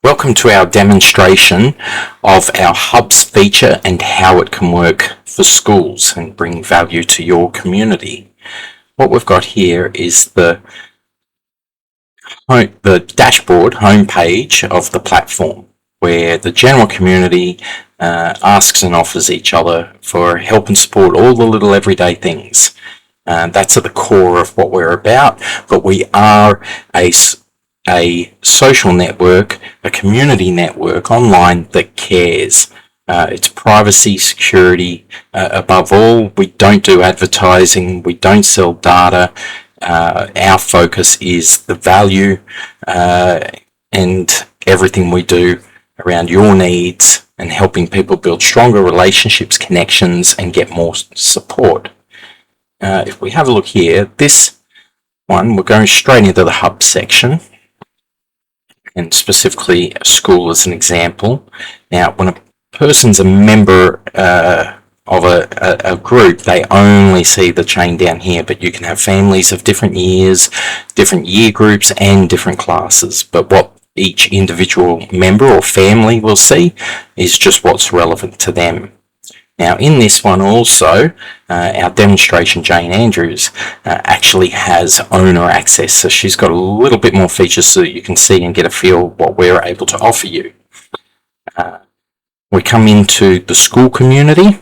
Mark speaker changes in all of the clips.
Speaker 1: Welcome to our demonstration of our Hubs feature and how it can work for schools and bring value to your community. What we've got here is the dashboard homepage of the platform, where the general community asks and offers each other for help and support, all the little everyday things. That's at the core of what we're about, but we are a social network, a community network online that cares. It's privacy, security, above all. We don't do advertising, we don't sell data. Our focus is the value and everything we do around your needs and helping people build stronger relationships, connections, and get more support. If we have a look here, this one, we're going straight into the Hub section, and specifically a school as an example. Now, when a person's a member of a group, they only see the chain down here, but you can have families of different years, different year groups, and different classes. But what each individual member or family will see is just what's relevant to them. Now, in this one also, our demonstration, Jane Andrews, actually has owner access. So she's got a little bit more features so that you can see and get a feel what we're able to offer you. We come into the school community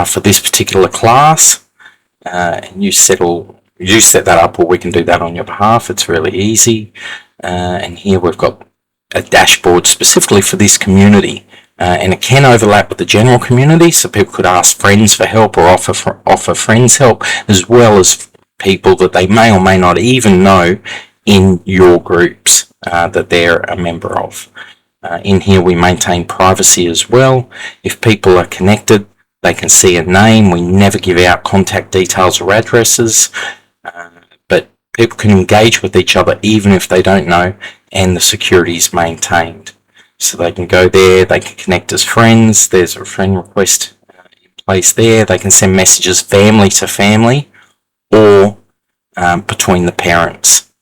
Speaker 1: for this particular class, and you set that up, or we can do that on your behalf. It's really easy. And here we've got a dashboard specifically for this community. And it can overlap with the general community, so people could ask friends for help or offer friends help, as well as people that they may or may not even know in your groups that they're a member of. In here we maintain privacy as well. If people are connected, they can see a name. We never give out contact details or addresses, but people can engage with each other even if they don't know, and the security is maintained. So they can go there, they can connect as friends, there's a friend request in place there, they can send messages family to family or between the parents.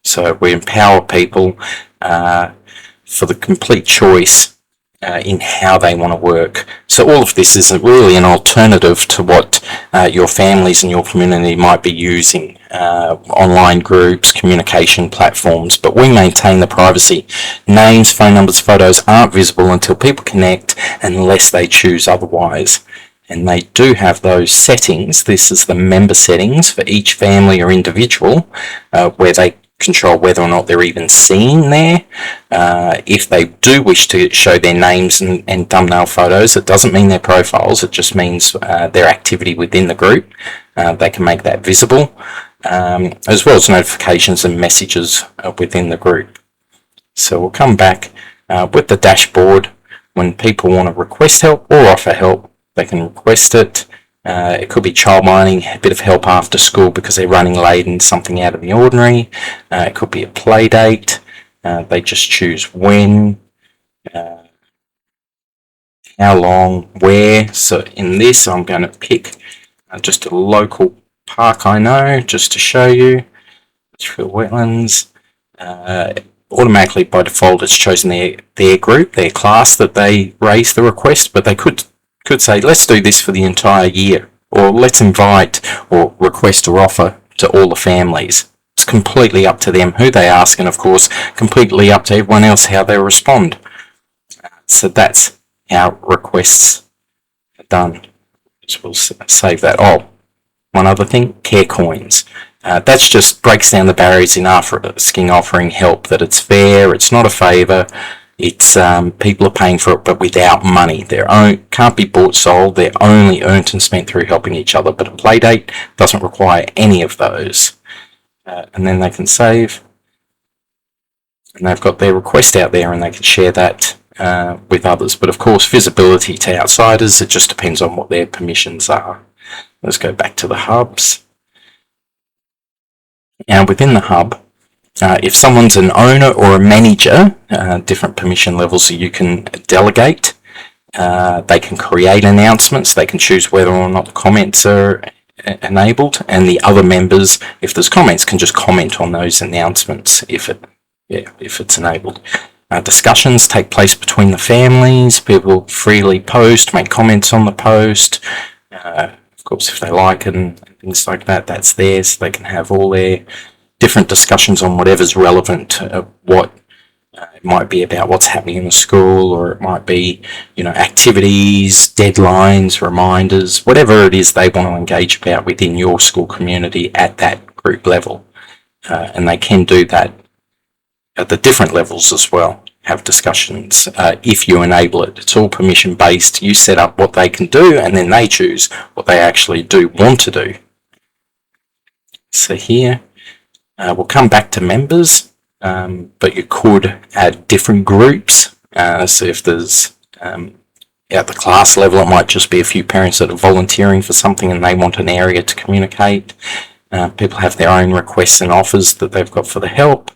Speaker 1: So we empower people for the complete choice in how they want to work. So all of this is really an alternative to what your families and your community might be using, online groups, communication platforms, but we maintain the privacy. Names, phone numbers, photos aren't visible until people connect unless they choose otherwise. And they do have those settings. This is the member settings for each family or individual, where they control whether or not they're even seen there. If they do wish to show their names and thumbnail photos, it doesn't mean their profiles, it just means their activity within the group. They can make that visible, as well as notifications and messages within the group. So we'll come back with the dashboard. When people want to request help or offer help, they can request it. It could be child minding, a bit of help after school because they're running late and something out of the ordinary. It could be a play date. They just choose when, how long, where. So in this, I'm going to pick just a local park I know, just to show you. Litchfield Wetlands. Automatically, by default, it's chosen their group, their class that they raise the request, but they could say, let's do this for the entire year, or let's invite or request or offer to all the families. It's completely up to them who they ask, and of course completely up to everyone else how they respond. So that's how requests are done. So we'll save that. Oh, one other thing, care coins. That's just breaks down the barriers in asking, offering help, that it's fair, it's not a favour. It's people are paying for it, but without money. Can't be bought, sold. They're only earned and spent through helping each other. But a play date doesn't require any of those. And then they can save, and they've got their request out there, and they can share that with others. But of course, visibility to outsiders, it just depends on what their permissions are. Let's go back to the hubs. Now, within the hub, if someone's an owner or a manager, different permission levels that you can delegate. They can create announcements. They can choose whether or not the comments are enabled, and the other members, if there's comments, can just comment on those announcements if it's enabled. Discussions take place between the families. People freely post, make comments on the post. Of course, if they like it and things like that, that's theirs. They can have all their different discussions on whatever's relevant to what it might be about what's happening in the school, or it might be, activities, deadlines, reminders, whatever it is they want to engage about within your school community at that group level. And they can do that at the different levels as well, have discussions if you enable it. It's all permission based. You set up what they can do, and then they choose what they actually do want to do. So here, we'll come back to members, but you could add different groups. So if there's, at the class level, it might just be a few parents that are volunteering for something and they want an area to communicate. People have their own requests and offers that they've got for the help.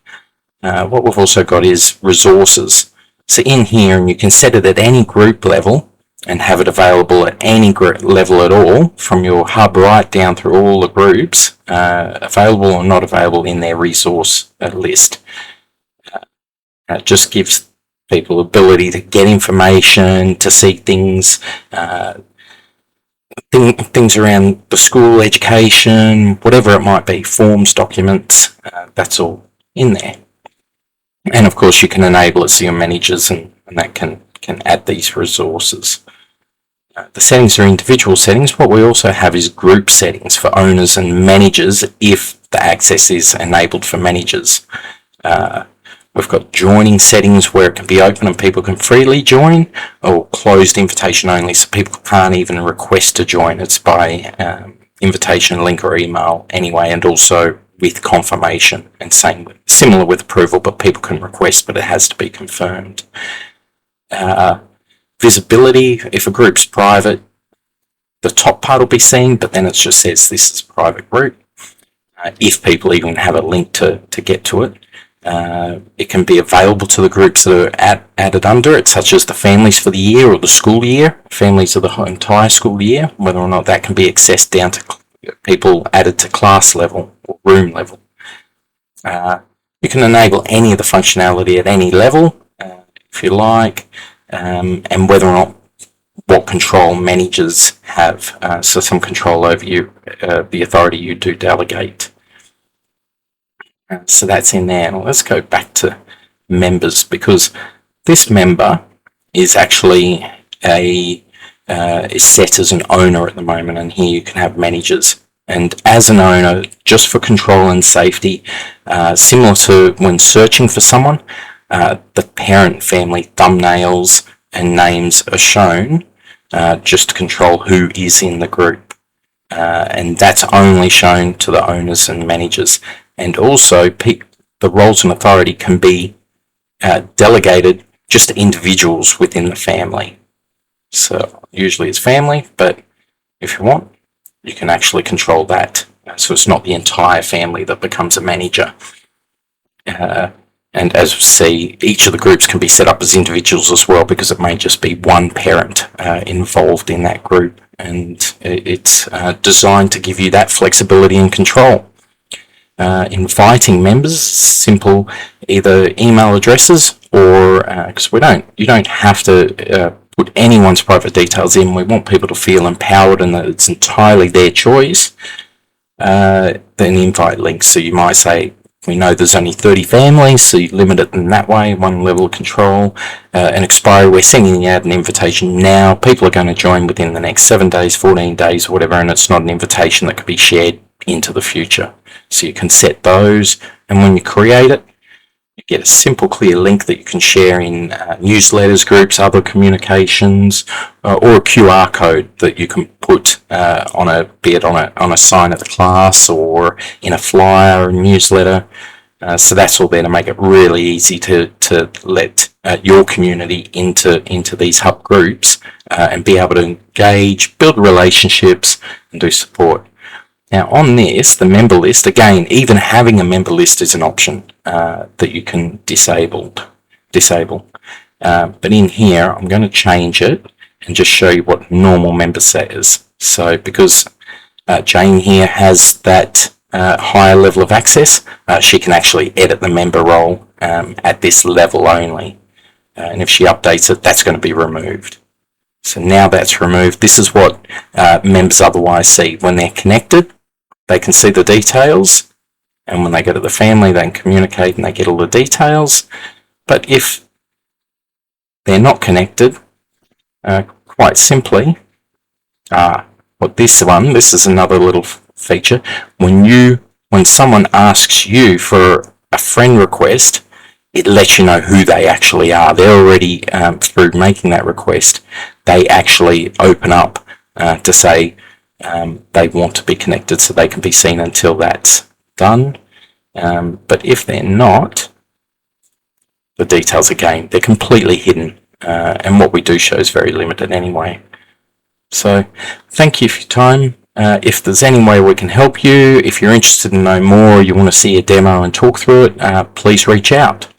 Speaker 1: What we've also got is resources. So in here, and you can set it at any group level and have it available at any group level at all, from your hub right down through all the groups, available or not available in their resource list. It just gives people ability to get information, to see things, things around the school, education, whatever it might be, forms, documents, that's all in there. And of course you can enable it so your managers and that can add these resources. The settings are individual settings. What we also have is group settings for owners and managers if the access is enabled for managers. We've got joining settings where it can be open and people can freely join, or closed invitation only, so people can't even request to join. It's by invitation, link or email anyway, and also with confirmation, and same similar with approval, but people can request, but it has to be confirmed. Visibility, if a group's private, the top part will be seen, but then it just says this is a private group. If people even have a link to get to it. It can be available to the groups that are added under it, such as the families for the year or the school year, families of the entire school year, whether or not that can be accessed down to people added to class level or room level. You can enable any of the functionality at any level, if you like, and whether or not what control managers have, so some control over you, the authority you do delegate. So that's in there. Now let's go back to members, because this member is actually is set as an owner at the moment, and here you can have managers. And as an owner, just for control and safety, similar to when searching for someone, the parent family thumbnails and names are shown just to control who is in the group. And that's only shown to the owners and managers. And also, the roles and authority can be delegated just to individuals within the family. So usually it's family, but if you want, you can actually control that. So it's not the entire family that becomes a manager. And as we see, each of the groups can be set up as individuals as well, because it may just be one parent involved in that group. And it's designed to give you that flexibility and control. Inviting members, simple, either email addresses or because you don't have to put anyone's private details in. We want people to feel empowered and that it's entirely their choice. Then invite links. So you might say, we know there's only 30 families, so you limit it in that way, one level of control. An expiry, we're sending out an invitation now. People are going to join within the next 7 days, 14 days, whatever, and it's not an invitation that could be shared into the future. So you can set those, and when you create it, you get a simple, clear link that you can share in newsletters, groups, other communications, or a QR code that you can put on a sign at the class or in a flyer or newsletter. So that's all there to make it really easy to let your community into these hub groups and be able to engage, build relationships, and do support. Now on this, the member list, again, even having a member list is an option that you can disable. But in here, I'm going to change it and just show you what normal member set is. So because Jane here has that higher level of access, she can actually edit the member role at this level only. and if she updates it, that's going to be removed. So now that's removed. This is what members otherwise see. When they're connected, they can see the details, and when they go to the family, they can communicate and they get all the details. But if they're not connected, quite simply, this is another little feature. When someone asks you for a friend request, it lets you know who they actually are. They're already, through making that request, they actually open up to say they want to be connected, so they can be seen until that's done. But if they're not, the details, again, they're completely hidden, and what we do show is very limited anyway. So thank you for your time. If there's any way we can help you, if you're interested in knowing more, you want to see a demo and talk through it, please reach out.